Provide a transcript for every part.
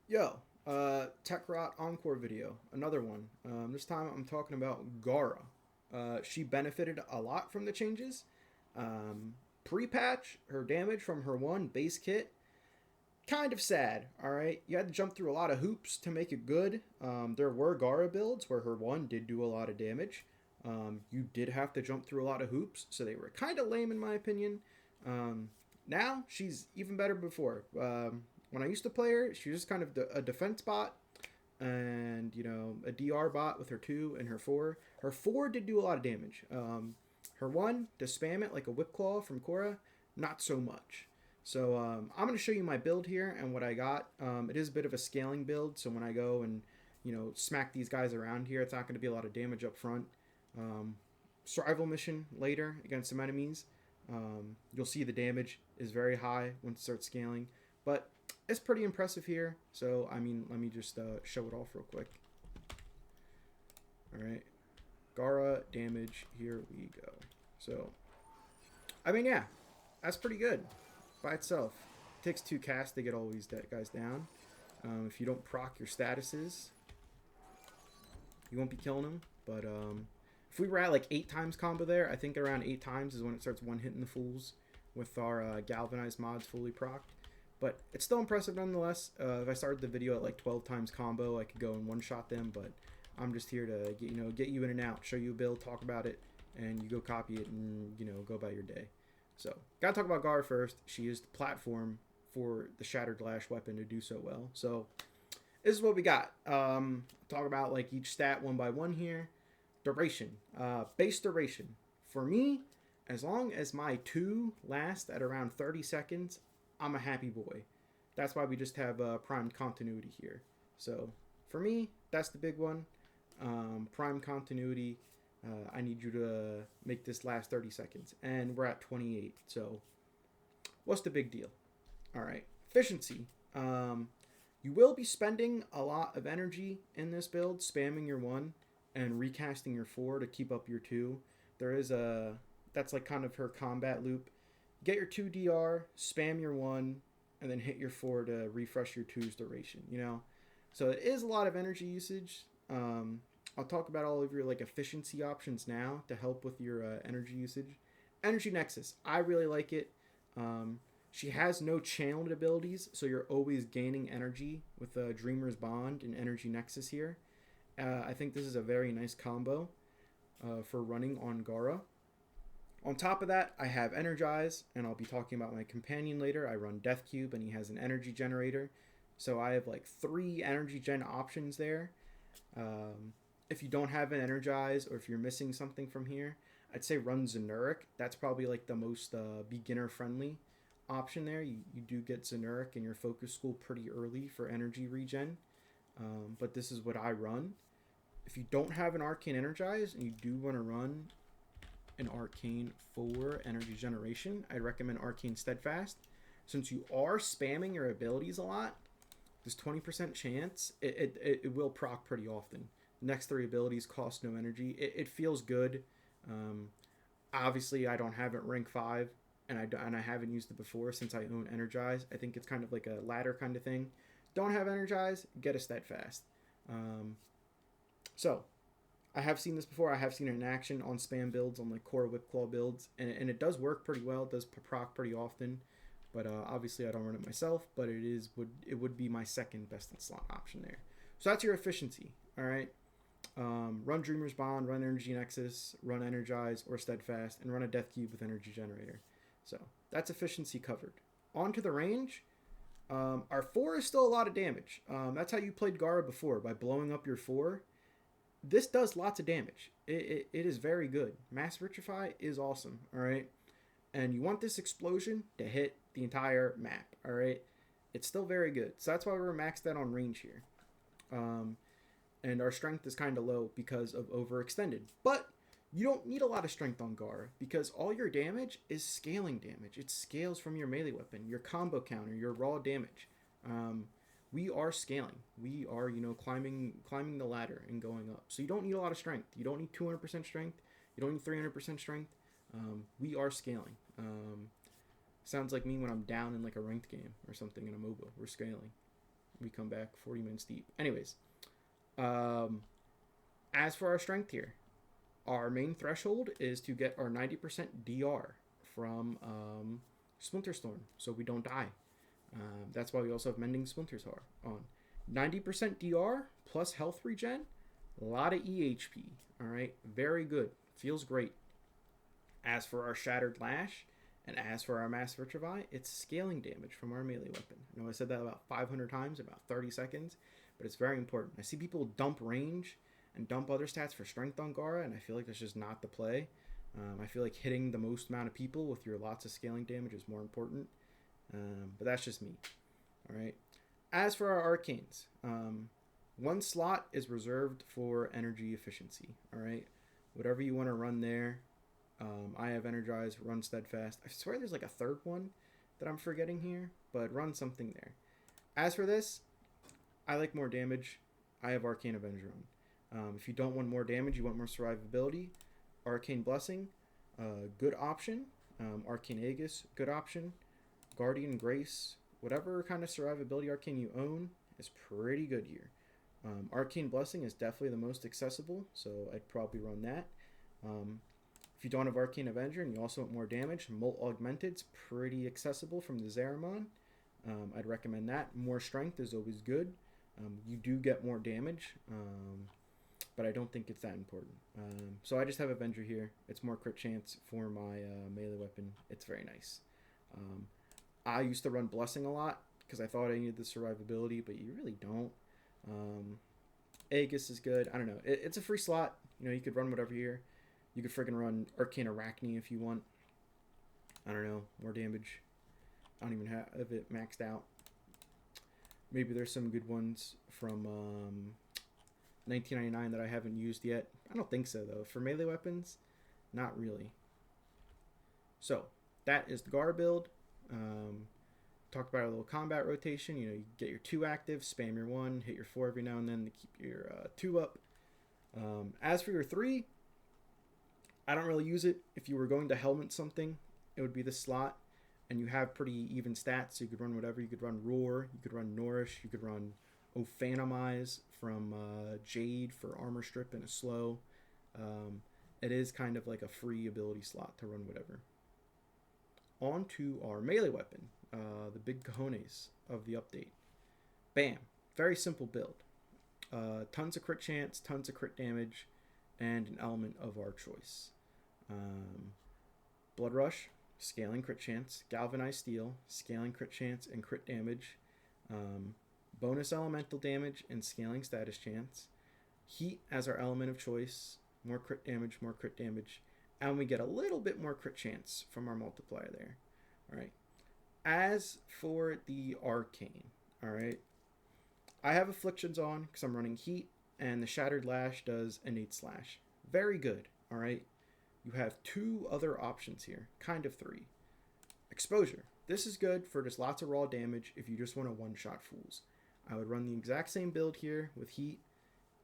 Yo, Techrot Encore video, another one. This time I'm talking about Gara. She benefited a lot from the changes. Pre-patch, her damage from her one base kit, kind of sad, alright? You had to jump through a lot of hoops to make it good. There were Gara builds where her one did do a lot of damage. You did have to jump through a lot of hoops, so they were kind of lame in my opinion. Um, Now she's even better before. When I used to play her, she was just kind of a defense bot and a DR bot with her two and her four. Her four did do a lot of damage. Her one to spam it like a whip claw from Cora, not so much. So I'm going to show you my build here and what I got. It is a bit of a scaling build, so when I go and smack these guys around here, it's not going to be a lot of damage up front. Um, Survival mission later against some enemies. You'll see the damage is very high once it starts scaling, but it's pretty impressive here. So I mean, let me just show it off real quick. All right, Gara damage. Here we go. So I mean, yeah, that's pretty good by itself. It takes two casts to get all these guys down. If you don't proc your statuses, you won't be killing them. But if we were at like 8 times combo there, I think around 8 times is when it starts one hitting the fools with our galvanized mods fully procced. But it's still impressive nonetheless. If I started the video at like 12 times combo, I could go and one shot them. But I'm just here to get you in and out, show you a build, talk about it, and you go copy it and go about your day. So gotta talk about Gara first. She is the platform for the Shattered Lash weapon to do so well. So this is what we got. Talk about like each stat one by one here. Duration, base duration. For me, as long as my two last at around 30 seconds, I'm a happy boy. That's why we just have primed continuity here. So for me, that's the big one. Prime continuity. I need you to make this last 30 seconds. And we're at 28. So what's the big deal? All right. Efficiency. You will be spending a lot of energy in this build, spamming your one and recasting your four to keep up your two. There is that's like kind of her combat loop. Get your two DR, spam your one, and then hit your four to refresh your two's duration. So it is a lot of energy usage. I'll talk about all of your like efficiency options now to help with your energy usage. Energy Nexus, I really like it. She has no channeled abilities, so you're always gaining energy with Dreamer's Bond and Energy Nexus here. I think this is a very nice combo for running on Gara. On top of that, I have Energize, and I'll be talking about my companion later. I run Death Cube, and he has an energy generator. So I have like 3 energy gen options there. If you don't have an Energize, or if you're missing something from here, I'd say run Zenuric. That's probably like the most beginner-friendly option there. You do get Zenuric in your focus school pretty early for energy regen. But this is what I run. If you don't have an Arcane Energize and you do want to run an Arcane for energy generation, I'd recommend Arcane Steadfast. Since you are spamming your abilities a lot, this 20% chance, it will proc pretty often. The next 3 abilities cost no energy. It feels good. Obviously, I don't have it rank 5, and I haven't used it before since I own Energize. I think it's kind of like a ladder kind of thing. Don't have Energize, get a Steadfast. So, I have seen this before. I have seen it in action on spam builds, on like core whip claw builds, and it does work pretty well. It does proc pretty often, but obviously I don't run it myself. But it would be my second best in slot option there. So that's your efficiency. All right. Run Dreamer's Bond, run Energy Nexus, run Energize or Steadfast, and run a Death Cube with Energy Generator. So that's efficiency covered. On to the range. Our 4 is still a lot of damage. That's how you played Gara before, by blowing up your 4. This does lots of damage. It is very good. Mass Vitrify is awesome, all right? And you want this explosion to hit the entire map, all right? It's still very good. So that's why we're maxed out on range here. And our strength is kind of low because of overextended. But you don't need a lot of strength on Gara because all your damage is scaling damage. It scales from your melee weapon, your combo counter, your raw damage. We are scaling. We are, climbing the ladder and going up. So you don't need a lot of strength. You don't need 200% strength. You don't need 300% strength. We are scaling. Sounds like me when I'm down in like a ranked game or something in a MOBA. We're scaling. We come back 40 minutes deep. Anyways, as for our strength here, our main threshold is to get our 90% DR from Splinter Storm, so we don't die. That's why we also have Mending Splinters on. 90% DR plus health regen, a lot of EHP. All right, very good. Feels great. As for our Shattered Lash, and as for our Massive Vitrify, it's scaling damage from our melee weapon. I know I said that about 500 times, about 30 seconds, but it's very important. I see people dump range and dump other stats for strength on Gara, and I feel like that's just not the play. I feel like hitting the most amount of people with your lots of scaling damage is more important, but that's just me. All right. As for our arcanes, one slot is reserved for energy efficiency. All right, whatever you want to run there. I have Energize, run Steadfast. I swear there's like a third one that I'm forgetting here, but run something there. As for this, I like more damage. I have Arcane Avenger on. If you don't want more damage, you want more survivability, Arcane Blessing, good option. Arcane Aegis, good option. Guardian Grace, whatever kind of survivability arcane you own is pretty good here. Arcane Blessing is definitely the most accessible, so I'd probably run that. If you don't have Arcane Avenger and you also want more damage, Molt Augmented's pretty accessible from the Zeramon. I'd recommend that. More strength is always good. You do get more damage, but I don't think it's that important. So I just have Avenger here. It's more crit chance for my melee weapon. It's very nice. I used to run Blessing a lot because I thought I needed the survivability, but you really don't. Aegis is good. I don't know. It's a free slot. You know, you could run whatever here. You could friggin' run Arcane Arachne if you want. I don't know. More damage. I don't even have it maxed out. Maybe there's some good ones from 1999 that I haven't used yet. I don't think so, though. For melee weapons, not really. So, that is the Gara build. Talked about a little combat rotation. You know, you get your 2 active, spam your 1, hit your 4 every now and then to keep your 2 up. As for your 3, I don't really use it. If you were going to helmet something, it would be this slot. And you have pretty even stats, so you could run whatever. You could run Roar, you could run Nourish, you could run Ophanimize from Jade for armor strip and a slow. It is kind of like a free ability slot to run whatever. On to our melee weapon, the big cojones of the update. Bam. Very simple build. Tons of crit chance, tons of crit damage, and an element of our choice. Blood Rush, scaling crit chance. Galvanized Steel, scaling crit chance and crit damage. Bonus elemental damage and scaling status chance. Heat as our element of choice. More crit damage, more crit damage. And we get a little bit more crit chance from our multiplier there. Alright. As for the arcane, alright, I have Afflictions on because I'm running Heat, and the Shattered Lash does innate slash. Very good, alright? You have 2 other options here, kind of 3. Exposure. This is good for just lots of raw damage if you just want to one-shot fools. I would run the exact same build here with Heat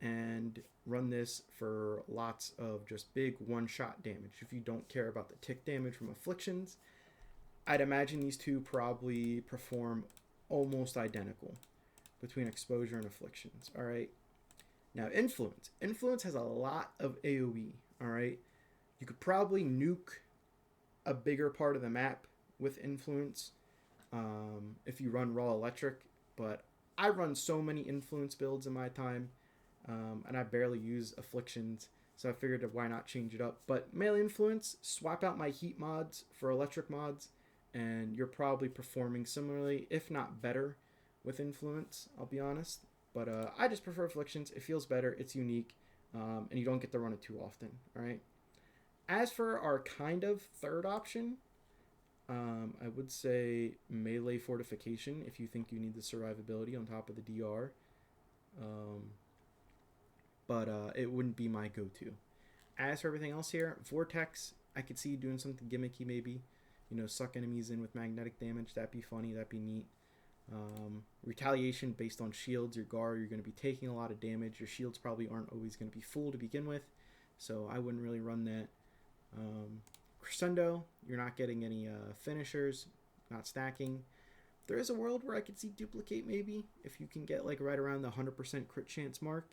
and run this for lots of just big one-shot damage. If you don't care about the tick damage from Afflictions, I'd imagine these 2 probably perform almost identical between Exposure and Afflictions, alright? Now, Influence. Influence has a lot of AoE, alright? You could probably nuke a bigger part of the map with Influence if you run Raw Electric, but I run so many Influence builds in my time, and I barely use Afflictions, so I figured why not change it up. But melee Influence, swap out my Heat mods for Electric mods, and you're probably performing similarly, if not better, with Influence, I'll be honest. But I just prefer Afflictions. It feels better, it's unique, and you don't get to run it too often, alright? As for our kind of third option, I would say Melee Fortification if you think you need the survivability on top of the DR. But it wouldn't be my go-to. As for everything else here, Vortex, I could see you doing something gimmicky maybe. You know, suck enemies in with magnetic damage. That'd be funny, that'd be neat. Retaliation based on shields. Your Gara, you're going to be taking a lot of damage. Your shields probably aren't always going to be full to begin with, so I wouldn't really run that. Crescendo, you're not getting any finishers, not stacking. There is a world where I could see duplicate maybe, if you can get like right around the 100% crit chance mark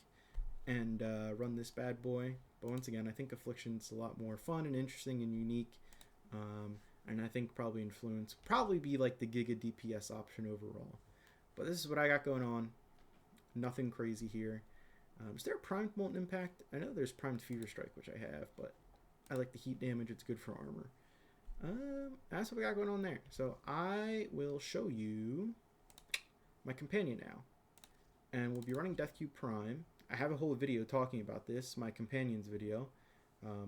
and run this bad boy. But once again, I think Affliction's a lot more fun and interesting and unique. And I think probably Influence probably be like the Giga DPS option overall. But this is what I got going on. Nothing crazy here. Is there a primed Molten Impact? I know there's primed Fever Strike, which I have, but I like the heat damage. It's good for armor. That's what we got going on there. So I will show you my companion now. And we'll be running Death Cube Prime. I have a whole video talking about this, my companions video.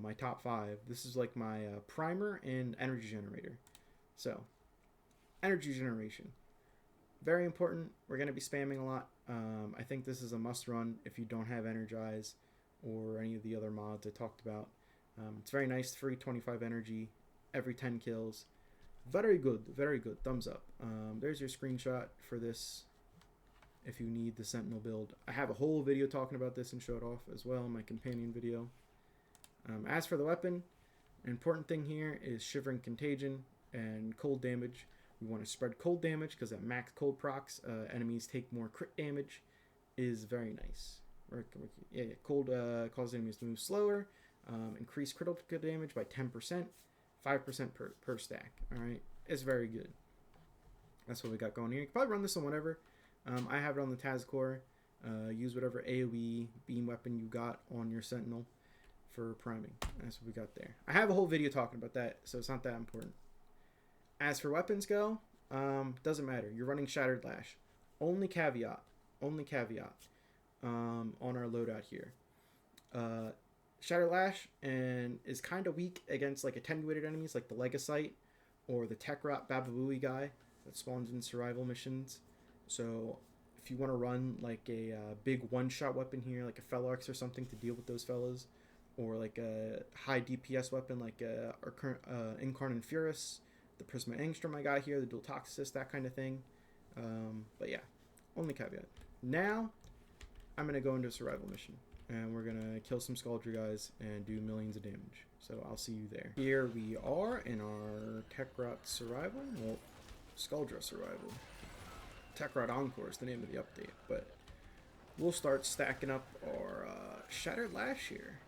My top 5. This is like my primer and energy generator. So, energy generation. Very important. We're going to be spamming a lot. I think this is a must run if you don't have Energize or any of the other mods I talked about. It's very nice. Free 25 energy every 10 kills. Very good. Very good. Thumbs up. There's your screenshot for this if you need the Sentinel build. I have a whole video talking about this and show it off as well in my companion video. As for the weapon, an important thing here is Shivering Contagion and cold damage. We want to spread cold damage because at max cold procs, enemies take more crit damage. Is very nice. Cold causes enemies to move slower. Increase critical damage by 10%, 5% per stack. All right, it's very good. That's what we got going here. You can probably run this on whatever. I have it on the Tazcore. Use whatever AoE beam weapon you got on your Sentinel for priming. That's what we got there. I have a whole video talking about that, so it's not that important. As for weapons go, doesn't matter. You're running Shattered Lash. Only caveat on our loadout here. Shattered Lash and is kind of weak against like attenuated enemies like the Legasite or the Techrot Bababooey guy that spawns in survival missions. So if you want to run like a big one-shot weapon here, like a Felarx or something to deal with those fellas, or like a high DPS weapon like our current Encore and Furus, the Prisma Angstrom I got here, the Dual Toxicist, that kind of thing. But yeah, only caveat. Now, I'm going to go into a survival mission. And we're going to kill some Scaldra guys and do millions of damage. So I'll see you there. Here we are in our Techrot survival. Well, Scaldra survival. Techrot Encore is the name of the update. But we'll start stacking up our Shattered Lash here.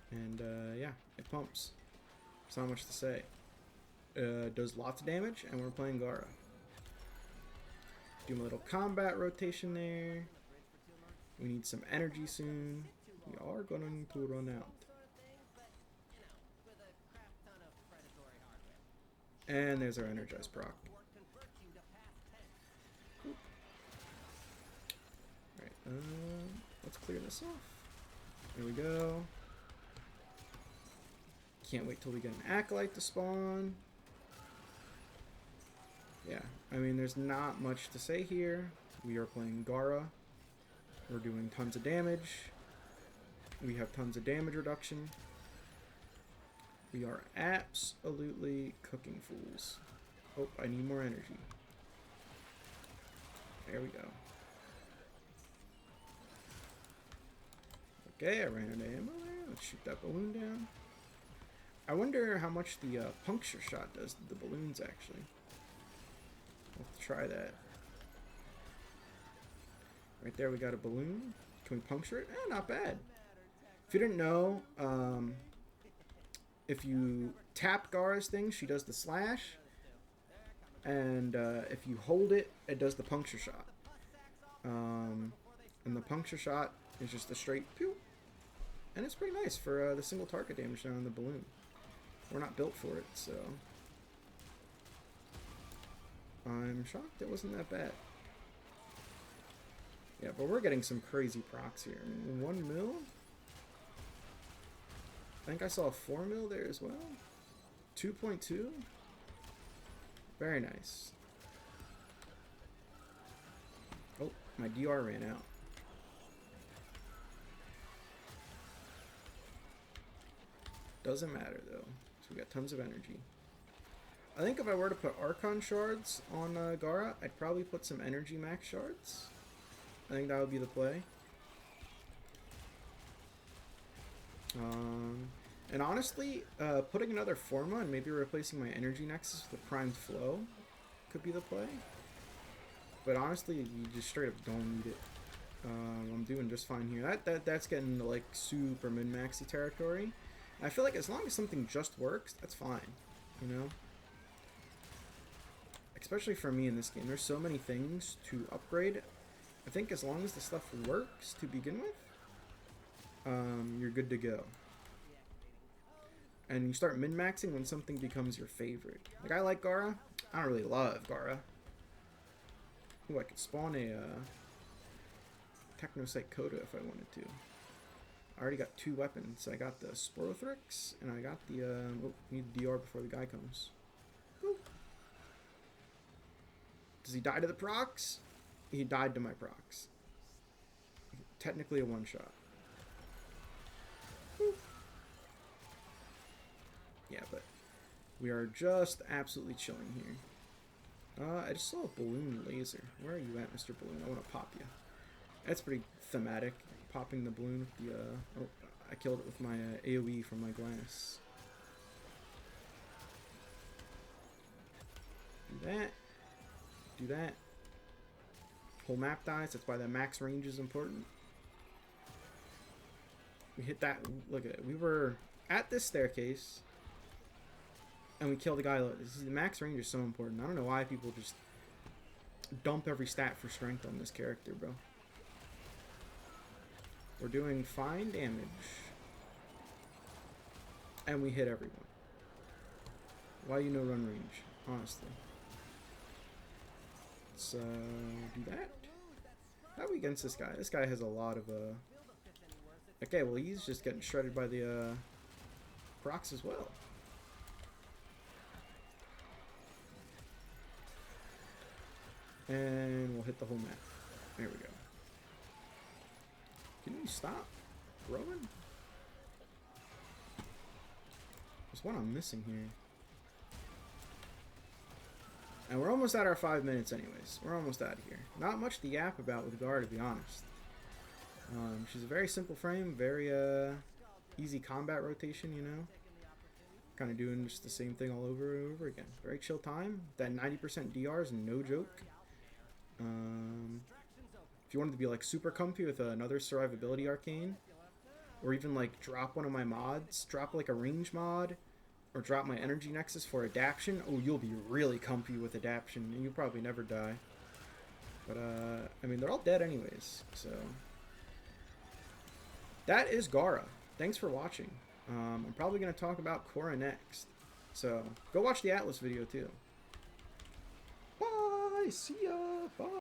And yeah, it pumps. There's not much to say. Does lots of damage, and we're playing Gara. Do a little combat rotation there. We need some energy soon. We are going to run out. And there's our Energize proc. Alright, let's clear this off. There we go. Can't wait till we get an Acolyte to spawn. Yeah, I mean, there's not much to say here. We are playing Gara. We're doing tons of damage. We have tons of damage reduction. We are absolutely cooking fools. Oh, I need more energy. There we go. Okay, I ran out of ammo there. Let's shoot that balloon down. I wonder how much the puncture shot does to the balloons, actually. Let's try that. Right there, we got a balloon. Can we puncture it? Eh, not bad. If you didn't know, if you tap Gara's thing, she does the slash. And if you hold it, it does the puncture shot. And the puncture shot is just a straight pew. And it's pretty nice for the single target damage down on the balloon. We're not built for it, so I'm shocked it wasn't that bad. Yeah, but we're getting some crazy procs here. 1 mil? I think I saw a 4 mil there as well. 2.2? Very nice. Oh, my DR ran out. Doesn't matter though. So we got tons of energy. I think if I were to put Archon shards on Gara, I'd probably put some energy max shards. I think that would be the play. And honestly, putting another Forma and maybe replacing my energy nexus with a primed flow could be the play. But honestly, you just straight up don't need it. I'm doing just fine here. That's getting into like super min-maxy territory. I feel like as long as something just works, that's fine. You know? Especially for me in this game. There's so many things to upgrade. I think as long as the stuff works to begin with, you're good to go. And you start min-maxing when something becomes your favorite. Like, I like Gara. I don't really love Gara. Ooh, I could spawn a Technocyte Coda if I wanted to. I already got 2 weapons. I got the Sporothrix, and I got the, oh, need the DR before the guy comes. Ooh. Does he die to the procs? He died to my procs. Technically a one-shot. Yeah, but we are just absolutely chilling here. I just saw a balloon laser. Where are you at, Mr. Balloon? I want to pop you. That's pretty thematic. Popping the balloon with the, oh, I killed it with my AoE from my glass. Do that. Do that. Whole map dies. That's why that max range is important. We hit that. Look at it. We were at this staircase. And we killed the guy. The max range is so important. I don't know why people just dump every stat for strength on this character, bro. We're doing fine damage. And we hit everyone. Why you no run range? Honestly. Let's do that. How are we against this guy? This guy has a lot of okay, well he's just getting shredded by the procs as well. And we'll hit the whole map. There we go. Can you stop growing? There's one I'm missing here. And we're almost at our 5 minutes anyways. We're almost out of here. Not much to yap about with Gara, to be honest. She's a very simple frame, very easy combat rotation, you know. Kind of doing just the same thing all over and over again. Very chill time. That 90% DR is no joke. If you wanted to be like super comfy with another survivability arcane, or even like drop one of my mods, drop like a range mod, or drop my energy nexus for adaption, oh, you'll be really comfy with adaption, and you'll probably never die. But I mean, they're all dead anyways, so that is Gara. Thanks for watching. I'm probably going to talk about Korra next, so go watch the Atlas video too. Bye, see ya, bye.